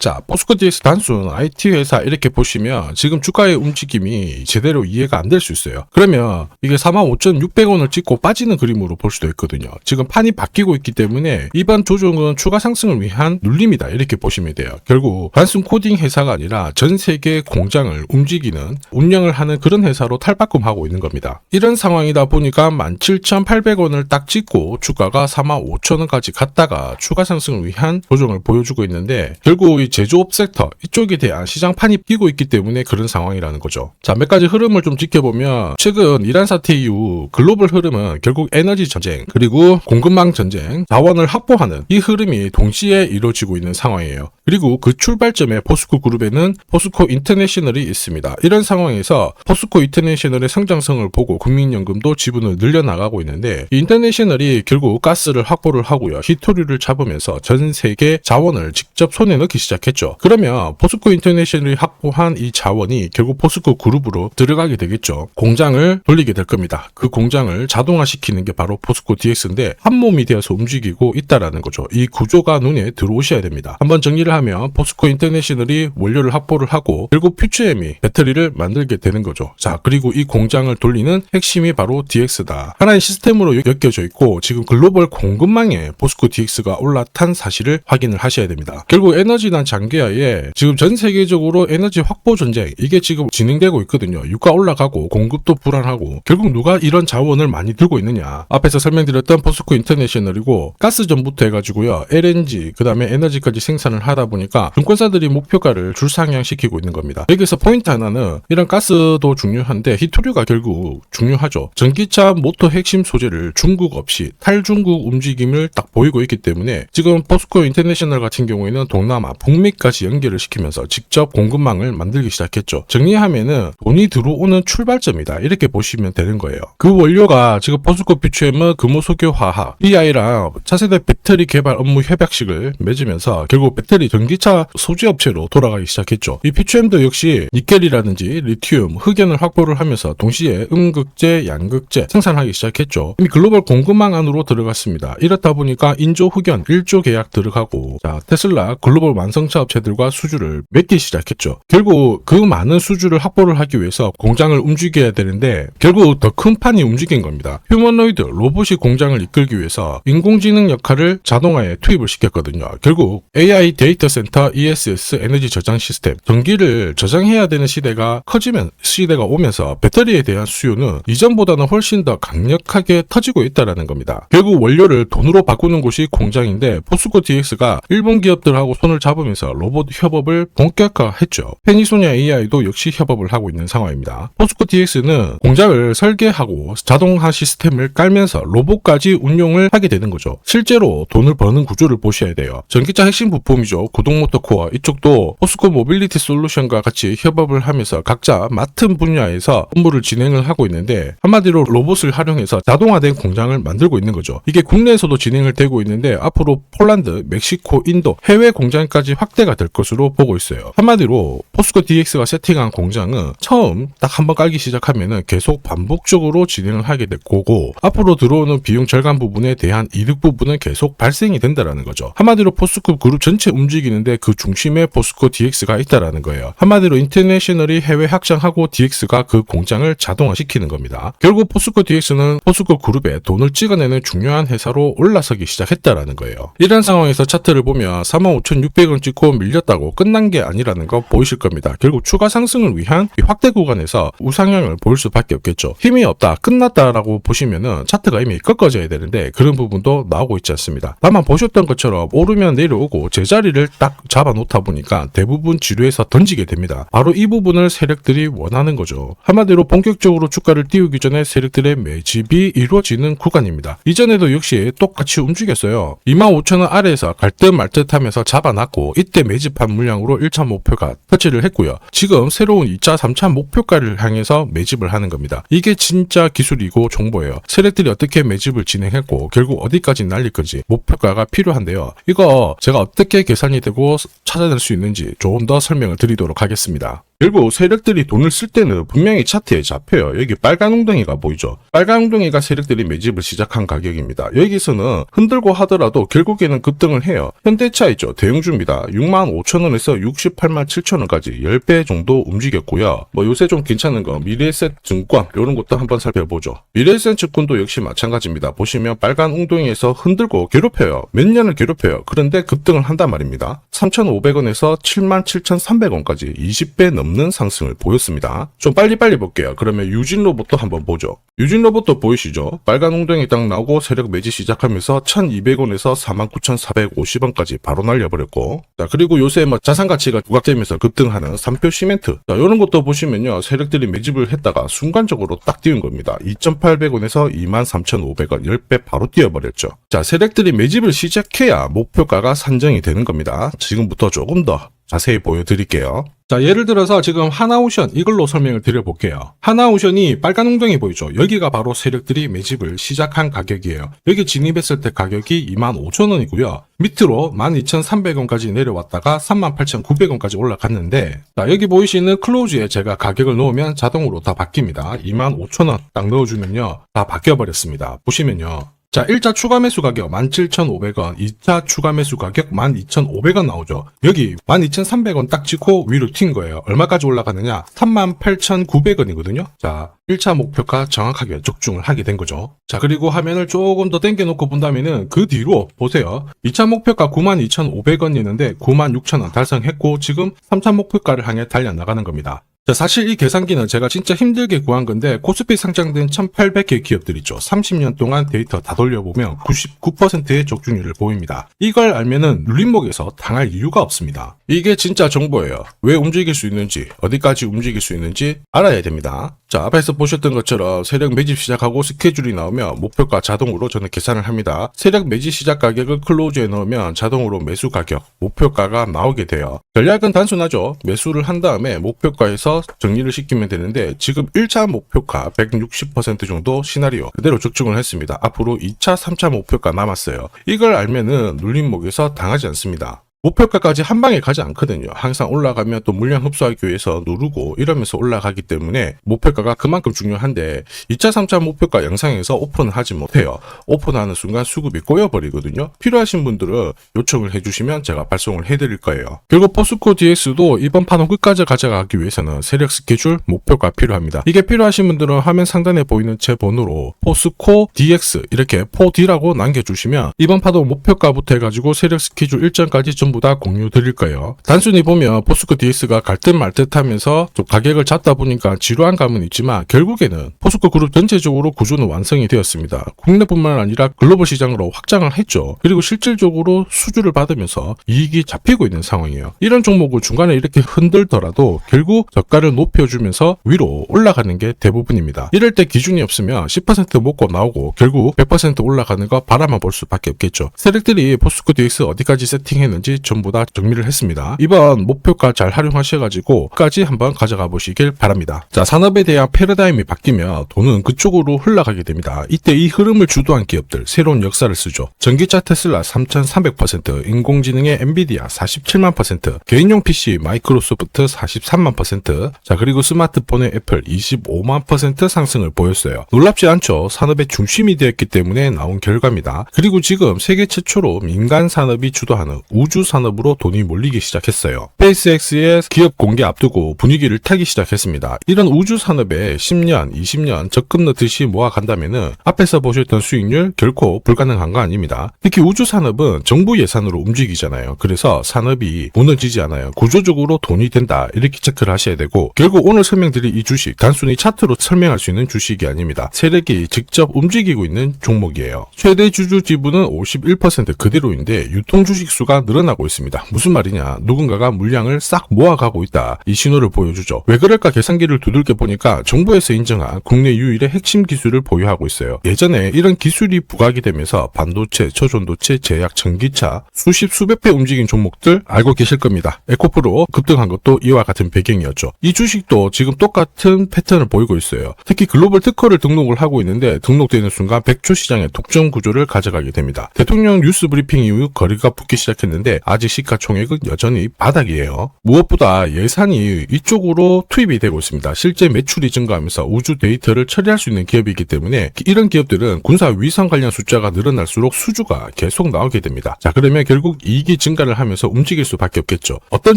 자, 포스코 DX 단순 IT 회사 이렇게 보시면 지금 주가의 움직임이 제대로 이해가 안 될 수 있어요. 그러면 이게 45,600원을 찍고 빠지는 그림으로 볼 수도 있거든요. 지금 판이 바뀌고 있기 때문에 이번 조정은 추가 상승을 위한 눌림이다 이렇게 보시면 돼요. 결국 단순 코딩 회사가 아니라 전 세계 공장을 움직이는 운영을 하는 그런 회사로 탈바꿈하고 있는 겁니다. 이런 상황이다 보니까 17,800원을 딱 찍고 주가가 45,000원까지 갔다가 추가 상승을 위한 조정을 보여주고 있는데 결국 이 제조업 섹터 이쪽에 대한 시장판이 끼고 있기 때문에 그런 상황이라는 거죠. 자, 몇 가지 흐름을 좀 지켜보면 최근 이란 사태 이후 글로벌 흐름은 결국 에너지 전쟁 그리고 공급망 전쟁, 자원을 확보하는 이 흐름이 동시에 이루어지고 있는 상황이에요. 그리고 그 출발점에 포스코 그룹에는 포스코 인터내셔널이 있습니다. 이런 상황에서 포스코 인터내셔널의 성장성을 보고 국민연금도 지분을 늘려나가고 있는데 이 인터내셔널이 결국 가스를 확보를 하고요. 히토류를 잡으면서 전 세계 자원을 직접 손에 넣기 시작했죠. 그러면 포스코 인터내셔널이 확보한 이 자원이 결국 포스코 그룹으로 들어가게 되겠죠. 공장을 돌리게 될 겁니다. 그 공장을 자동화시키는 게 바로 포스코 DX인데 한 몸이 되어서 움직이고 있다라는 거죠. 이 구조가 눈에 들어오셔야 됩니다. 한번 정리를 하면 포스코 인터내셔널이 원료를 확보를 하고 결국 퓨처엠이 배터리를 만들게 되는 거죠. 자, 그리고 이 공장을 돌리는 핵심이 바로 DX다. 하나의 시스템으로 엮여져 있고 지금 글로벌 공급망에 포스코 DX가 올라탄 사실을 확인을 하셔야 됩니다. 결국 에너지난 장기하에 지금 전 세계적으로 에너지 확보 전쟁 이게 지금 진행되고 있거든요. 유가 올라가고 공급도 불안하고 결국 누가 이런 자원을 많이 들고 있느냐. 앞에서 설명드렸던 포스코 인터내셔널이고 가스전부터 해가지고요. LNG 그 다음에 에너지까지 생산을 하다 보니까 증권사들이 목표가를 줄상향시키고 있는 겁니다. 여기서 포인트 하나는 이런 가스도 중요한데 히토류가 결국 중요하죠. 전기차 모터 핵심 소재를 중국 없이 탈중국 움직임을 딱 보이고 있기 때문에 지금 포스코 인터내셔널 같은 경우에는 동남아, 북미까지 연결을 시키면서 직접 공급망을 만들기 시작했죠. 정리하면은 돈이 들어오는 출발점이다. 이렇게 보시면 되는 거예요. 그 원료가 지금 포스코 퓨처엠은 금호석유화학, PI랑 차세대 배터리 개발 업무 협약식을 맺으면서 결국 배터리 전기차 소재 업체로 돌아가기 시작했죠. 이 퓨처엠도 역시 니켈이라든지 리튬, 흑연을 확보를 하면서 동시에 음극재, 양극재 생산하기 시작했죠. 이미 글로벌 공급망 안으로 들어갔습니다. 이렇다 보니까 인조 흑연 1조 계약 들어가고 자, 테슬라 글로벌 완성차 업체들과 수주를 맺기 시작했죠. 결국 그 많은 수주를 확보를 하기 위해서 공장을 움직여야 되는데 결국 더 큰 판이 움직인 겁니다. 휴머노이드 로봇이 공장을 이끌기 위해서 인공지능 역할을 자동화에 투입을 시켰거든요. 결국 AI 데이터 센터 ESS 에너지 저장 시스템 전기를 저장해야 되는 시대가 오면서 배터리에 대한 수요는 이전보다는 훨씬 더 강력하게 터지고 있다는 겁니다. 결국 원료를 돈으로 바꾸는 곳이 공장인데 포스코 DX가 일본 기업들하고 손을 잡으면서 로봇 협업을 본격화했죠. 페니소니아 AI도 역시 협업을 하고 있는 상황입니다. 포스코 DX는 공장을 설계하고 자동화 시스템을 깔면서 로봇까지 운용을 하게 되는 거죠. 실제로 돈을 버는 구조를 보셔야 돼요. 전기차 핵심 부품이죠. 구동모터 코어 이쪽도 포스코 모빌리티 솔루션과 같이 협업을 하면서 각자 맡은 분야에서 업무를 진행을 하고 있는데 한마디로 로봇을 활용해서 자동화된 공장을 만들고 있는 거죠. 이게 국내에서도 진행을 되고 있는데 앞으로 폴란드, 멕시코, 인도 해외 공장까지 확대가 될 것으로 보고 있어요. 한마디로 포스코 DX가 세팅한 공장은 처음 딱 한번 깔기 시작하면은 계속 반복적으로 진행을 하게 될 거고 앞으로 들어오는 비용 절감 부분에 대한 이득 부분은 계속 발생이 된다라는 거죠. 한마디로 포스코 그룹 전체 움직이는데 그 중심에 포스코 DX가 있다라는 거예요. 한마디로 인터내셔널이 해외 확장하고 DX가 그 공장을 자동화시키는 겁니다. 결국 포스코 DX는 포스코 그룹에 돈을 찍어내는 중요한 회사로 올라서기 시작했다라는 거예요. 이런 상황에서 차트를 보면 45,600원 찍고 밀렸다고 끝난 게 아니라는 거 보이실 겁니다. 결국 추가 상승을 위한 확대 구간에서 우상향을 보일 수밖에 없겠죠. 힘이 없다, 끝났다라고 보시면은 차트가 이미 꺾어져야 되는데 그런 부분도 나오고 있지 않습니다. 다만 보셨던 것처럼 오르면 내려오고 제자리를 딱 잡아 놓다 보니까 대부분 지루해서 던지게 됩니다. 바로 이 부분을 세력들이 원하는 거죠. 한마디로 본격적으로 주가를 띄우기 전에 세력들의 매집이 이루어지는 구간입니다. 이전에도 역시 똑같이 움직였어요. 25,000원 아래에서 갈 듯 말 듯 하면서 잡아놨고 이때 매집한 물량으로 1차 목표가 터치를 했고요. 지금 새로운 2차, 3차 목표가를 향해서 매집을 하는 겁니다. 이게 진짜 기술이고 정보예요. 세력들이 어떻게 매집을 진행했고 결국 어디까지 날릴 건지 목표가가 필요한데요. 이거 제가 어떻게 계산이 되고 찾아낼 수 있는지 조금 더 설명을 드리도록 하겠습니다. 결국 세력들이 돈을 쓸 때는 분명히 차트에 잡혀요. 여기 빨간 웅덩이가 보이죠? 빨간 웅덩이가 세력들이 매집을 시작한 가격입니다. 여기서는 흔들고 하더라도 결국에는 급등을 해요. 현대차 있죠? 대형주입니다. 65,000원에서 687,000원까지 10배 정도 움직였고요. 뭐 요새 좀 괜찮은 거 미래에셋 증권 이런 것도 한번 살펴보죠. 미래에셋 증권도 역시 마찬가지입니다. 보시면 빨간 웅덩이에서 흔들고 괴롭혀요. 몇 년을 괴롭혀요. 그런데 급등을 한단 말입니다. 3,500원에서 77,300원까지 20배 넘는 상승을 보였습니다. 좀 빨리빨리 볼게요. 그러면 유진로봇도 한번 보죠. 유진로봇도 보이시죠? 빨간 웅덩이 딱 나오고 세력 매집 시작하면서 1,200원에서 49,450원까지 바로 날려버렸고, 자 그리고 요새 뭐 자산 가치가 부각되면서 급등하는 삼표 시멘트, 자 이런 것도 보시면요, 세력들이 매집을 했다가 순간적으로 딱 띄운 겁니다. 2,800원에서 23,500원 10배 바로 뛰어버렸죠. 자 세력들이 매집을 시작해야 목표가가 산정이 되는 겁니다. 지금부터 조금 더 자세히 보여드릴게요. 자 예를 들어서 지금 하나오션 이걸로 설명을 드려볼게요. 하나오션이 빨간 웅덩이 보이죠? 여기가 바로 세력들이 매집을 시작한 가격이에요. 여기 진입했을 때 가격이 25,000원이고요. 밑으로 12,300원까지 내려왔다가 38,900원까지 올라갔는데, 자 여기 보이시는 클로즈에 제가 가격을 넣으면 자동으로 다 바뀝니다. 25,000원 딱 넣어주면요 다 바뀌어버렸습니다. 보시면요, 자 1차 추가 매수 가격 17,500원, 2차 추가 매수 가격 12,500원 나오죠. 여기 12,300원 딱 찍고 위로 튄 거예요. 얼마까지 올라가느냐? 38,900원이거든요. 자 1차 목표가 정확하게 적중을 하게 된 거죠. 자 그리고 화면을 조금 더 당겨놓고 본다면은 그 뒤로 보세요. 2차 목표가 92,500원이었는데 96,000원 달성했고 지금 3차 목표가를 향해 달려나가는 겁니다. 자, 사실 이 계산기는 제가 진짜 힘들게 구한 건데 코스피 상장된 1800개 기업들 있죠. 30년 동안 데이터 다 돌려보면 99%의 적중률을 보입니다. 이걸 알면은 눌림목에서 당할 이유가 없습니다. 이게 진짜 정보예요. 왜 움직일 수 있는지, 어디까지 움직일 수 있는지 알아야 됩니다. 자, 앞에서 보셨던 것처럼 세력 매집 시작하고 스케줄이 나오면 목표가 자동으로 저는 계산을 합니다. 세력 매집 시작 가격을 클로즈에 넣으면 자동으로 매수 가격, 목표가가 나오게 돼요. 전략은 단순하죠. 매수를 한 다음에 목표가에서 정리를 시키면 되는데 지금 1차 목표가 160% 정도 시나리오 그대로 적중을 했습니다. 앞으로 2차, 3차 목표가 남았어요. 이걸 알면은 눌림목에서 당하지 않습니다. 목표가까지 한 방에 가지 않거든요. 항상 올라가면 또 물량 흡수하기 위해서 누르고 이러면서 올라가기 때문에 목표가가 그만큼 중요한데 2차, 3차 목표가 영상에서 오픈을 하지 못해요. 오픈하는 순간 수급이 꼬여버리거든요. 필요하신 분들은 요청을 해주시면 제가 발송을 해드릴 거예요. 결국 포스코 DX도 이번 파동 끝까지 가져가기 위해서는 세력 스케줄, 목표가 필요합니다. 이게 필요하신 분들은 화면 상단에 보이는 제 번호로 포스코 DX 이렇게 포D라고 남겨주시면 이번 파동 목표가부터 해가지고 세력 스케줄 일정까지 전부 다 공유 드릴 거예요. 단순히 보면 포스코 DX가 갈 듯 말 듯 하면서 좀 가격을 잡다 보니까 지루한 감은 있지만 결국에는 포스코 그룹 전체적으로 구조는 완성이 되었습니다. 국내뿐만 아니라 글로벌 시장으로 확장을 했죠. 그리고 실질적으로 수주를 받으면서 이익이 잡히고 있는 상황이에요. 이런 종목을 중간에 이렇게 흔들더라도 결국 저가를 높여주면서 위로 올라가는 게 대부분입니다. 이럴 때 기준이 없으면 10% 먹고 나오고 결국 100% 올라가는 거 바라만 볼 수밖에 없겠죠. 세력들이 포스코 DX 어디까지 세팅했는지 전부 다 정리를 했습니다. 이번 목표가 잘 활용하셔가지고 까지 한번 가져가 보시길 바랍니다. 자, 산업에 대한 패러다임이 바뀌면 돈은 그쪽으로 흘러가게 됩니다. 이때 이 흐름을 주도한 기업들 새로운 역사를 쓰죠. 전기차 테슬라 3,300%, 인공지능의 엔비디아 47만 %, 개인용 PC 마이크로소프트 43만 %, 자 그리고 스마트폰의 애플 25만 % 상승을 보였어요. 놀랍지 않죠? 산업의 중심이 되었기 때문에 나온 결과입니다. 그리고 지금 세계 최초로 민간 산업이 주도하는 우주 산업으로 돈이 몰리기 시작했어요. 스페이스X의 기업 공개 앞두고 분위기를 타기 시작했습니다. 이런 우주 산업에 10년, 20년 적금 넣듯이 모아간다면은 앞에서 보셨던 수익률 결코 불가능한 거 아닙니다. 특히 우주 산업은 정부 예산으로 움직이잖아요. 그래서 산업이 무너지지 않아요. 구조적으로 돈이 된다 이렇게 체크를 하셔야 되고, 결국 오늘 설명드릴 이 주식 단순히 차트로 설명할 수 있는 주식이 아닙니다. 세력이 직접 움직이고 있는 종목이에요. 최대 주주 지분은 51% 그대로인데 유통 주식 수가 늘어나고 있습니다. 무슨 말이냐? 누군가가 물량을 싹 모아가고 있다. 이 신호를 보여주죠. 왜 그럴까 계산기를 두들겨 보니까 정부에서 인정한 국내 유일의 핵심 기술을 보유하고 있어요. 예전에 이런 기술이 부각이 되면서 반도체, 저전도체, 제약, 전기차 수십 수백 배 움직인 종목들 알고 계실 겁니다. 에코프로 급등한 것도 이와 같은 배경이었죠. 이 주식도 지금 똑같은 패턴을 보이고 있어요. 특히 글로벌 특허를 등록을 하고 있는데 등록되는 순간 100조 시장의 독점 구조를 가져가게 됩니다. 대통령 뉴스 브리핑 이후 거리가 붙기 시작했는데 아직 시가총액은 여전히 바닥이에요. 무엇보다 예산이 이쪽으로 투입이 되고 있습니다. 실제 매출이 증가하면서 우주 데이터를 처리할 수 있는 기업이기 때문에 이런 기업들은 군사 위성 관련 숫자가 늘어날수록 수주가 계속 나오게 됩니다. 자, 그러면 결국 이익이 증가를 하면서 움직일 수밖에 없겠죠. 어떤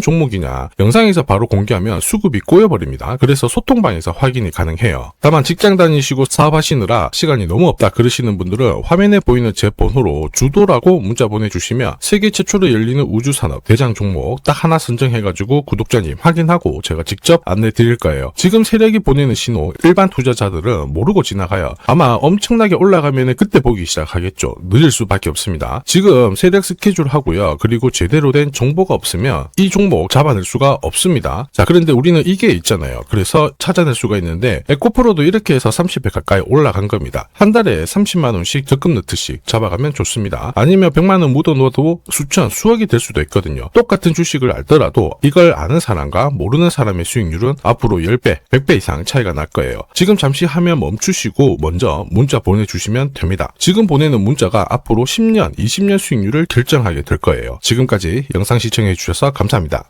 종목이냐? 영상에서 바로 공개하면 수급이 꼬여버립니다. 그래서 소통방에서 확인이 가능해요. 다만 직장 다니시고 사업하시느라 시간이 너무 없다 그러시는 분들은 화면에 보이는 제 번호로 주도라고 문자 보내주시면 세계 최초로 열리는 우주산업 대장 종목 딱 하나 선정해가지고 구독자님 확인하고 제가 직접 안내 드릴 거예요. 지금 세력이 보내는 신호 일반 투자자들은 모르고 지나가요. 아마 엄청나게 올라가면 그때 보기 시작하겠죠. 늦을 수밖에 없습니다. 지금 세력 스케줄 하고요. 그리고 제대로 된 정보가 없으면 이 종목 잡아낼 수가 없습니다. 자, 그런데 우리는 이게 있잖아요. 그래서 찾아낼 수가 있는데 에코프로도 이렇게 해서 30배 가까이 올라간 겁니다. 한 달에 30만원씩 적금 넣듯이 잡아가면 좋습니다. 아니면 100만원 묻어놓아도 수천, 수억이 될 수도 있거든요. 똑같은 주식을 알더라도 이걸 아는 사람과 모르는 사람의 수익률은 앞으로 10배, 100배 이상 차이가 날 거예요. 지금 잠시 화면 멈추시고 먼저 문자 보내주시면 됩니다. 지금 보내는 문자가 앞으로 10년, 20년 수익률을 결정하게 될 거예요. 지금까지 영상 시청해 주셔서 감사합니다.